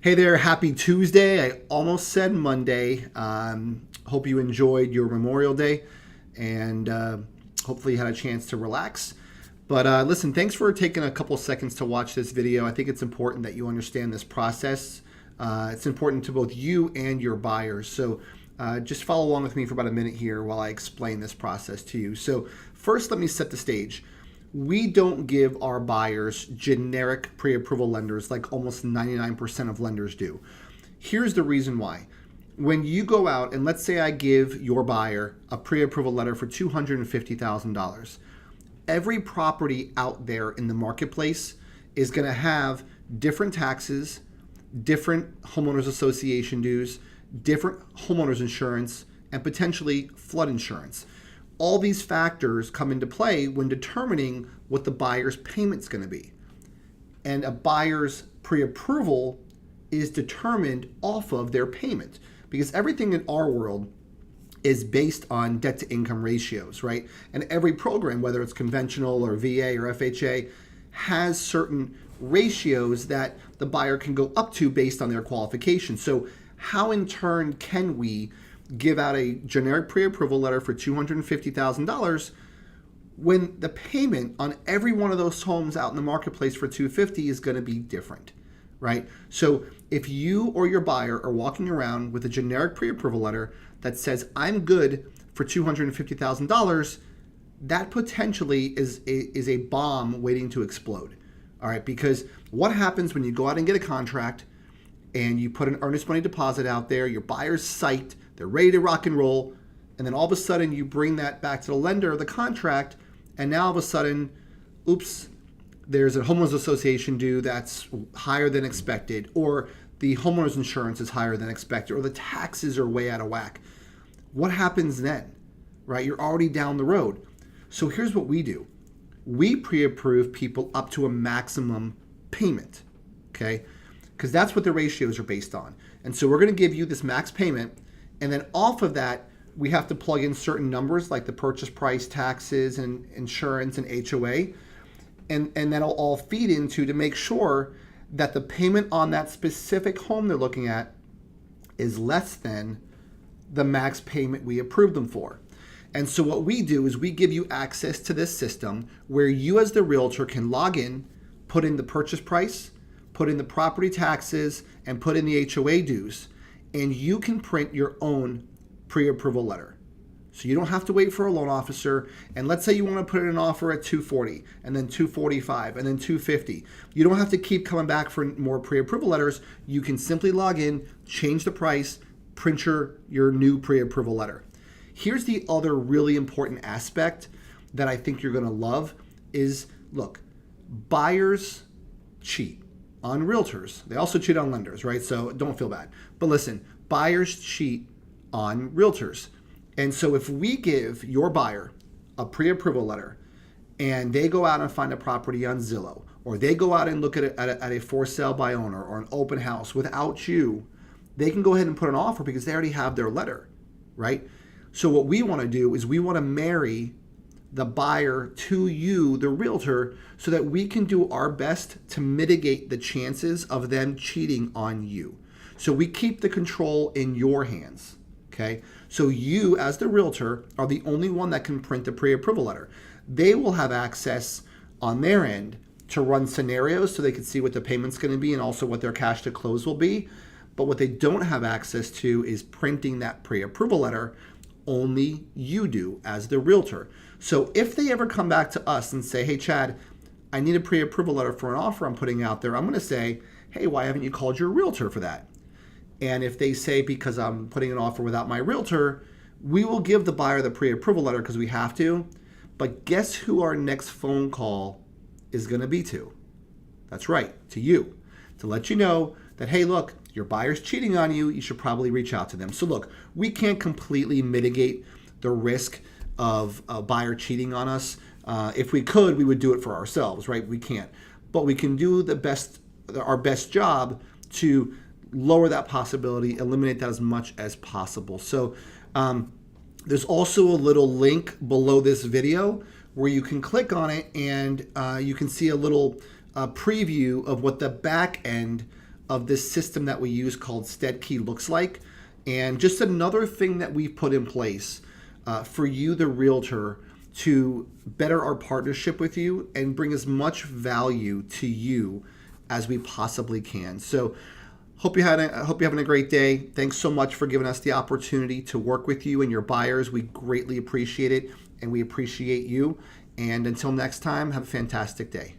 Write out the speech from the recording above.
Hey there, happy Tuesday. I almost said Monday. Hope you enjoyed your Memorial Day and hopefully you had a chance to relax. But listen, thanks for taking a couple seconds to watch this video. I think it's important that you understand this process. It's important to both you and your buyers. So just follow along with me for about a minute here while I explain this process to you. So first, let me set the stage. We don't give our buyers generic pre-approval lenders like almost 99% of lenders do. Here's the reason why. When you go out and let's say I give your buyer a pre-approval letter for $250,000, every property out there in the marketplace is going to have different taxes, different homeowners association dues, different homeowners insurance, and potentially flood insurance. All these factors come into play when determining what the buyer's payment's going to be. And a buyer's pre-approval is determined off of their payment because everything in our world is based on debt to income ratios, right? And every program, whether it's conventional or VA or FHA, has certain ratios that the buyer can go up to based on their qualifications. So how in turn can we give out a generic pre-approval letter for $250,000 when the payment on every one of those homes out in the marketplace for $250,000 is going to be different, right? So if you or your buyer are walking around with a generic pre-approval letter that says I'm good for $250,000, that potentially is a bomb waiting to explode. All right, because what happens when you go out and get a contract and you put an earnest money deposit out there, your buyer's psyched, they're ready to rock and roll, and then all of a sudden you bring that back to the lender of the contract, and now all of a sudden, oops, there's a homeowners association due that's higher than expected, or the homeowners insurance is higher than expected, or the taxes are way out of whack. What happens then, right? You're already down the road. So here's what we do. We pre-approve people up to a maximum payment, okay? Because that's what the ratios are based on. And so we're going to give you this max payment, and then off of that, we have to plug in certain numbers like the purchase price, taxes, and insurance, and HOA. And that'll all feed into to make sure that the payment on that specific home they're looking at is less than the max payment we approved them for. And so what we do is we give you access to this system where you as the realtor can log in, put in the purchase price, put in the property taxes, and put in the HOA dues, and you can print your own pre-approval letter. So you don't have to wait for a loan officer. And let's say you want to put in an offer at $240, and then $245, and then $250. You don't have to keep coming back for more pre-approval letters. You can simply log in, change the price, print your new pre-approval letter. Here's the other really important aspect that I think you're going to love is, look, buyers cheat on realtors. They also cheat on lenders, right? So don't feel bad. But listen, buyers cheat on realtors. And so if we give your buyer a pre-approval letter and they go out and find a property on Zillow, or they go out and look at a for sale by owner or an open house without you, they can go ahead and put an offer because they already have their letter, right? So what we want to do is we want to marry the buyer to you, the realtor, so that we can do our best to mitigate the chances of them cheating on you. So we keep the control in your hands, okay? So you, as the realtor, are the only one that can print the pre-approval letter. They will have access on their end to run scenarios so they can see what the payment's going to be and also what their cash to close will be. But what they don't have access to is printing that pre-approval letter. Only you do as the realtor. So if they ever come back to us and say, hey, Chad, I need a pre-approval letter for an offer I'm putting out there, I'm going to say, hey, why haven't you called your realtor for that? And if they say, because I'm putting an offer without my realtor, we will give the buyer the pre-approval letter because we have to. But guess who our next phone call is going to be to? That's right, to you, to let you know that, hey, look, your buyer's cheating on you. You should probably reach out to them. So look, we can't completely mitigate the risk of a buyer cheating on us. If we could, we would do it for ourselves, right? We can't. But we can do our best job to lower that possibility, eliminate that as much as possible. So there's also a little link below this video where you can click on it and you can see a little preview of what the back end of this system that we use called SteadKey looks like. And just another thing that we've put in place for you, the realtor, to better our partnership with you and bring as much value to you as we possibly can. So hope you're having a great day. Thanks so much for giving us the opportunity to work with you and your buyers. We greatly appreciate it, and we appreciate you. And until next time, have a fantastic day.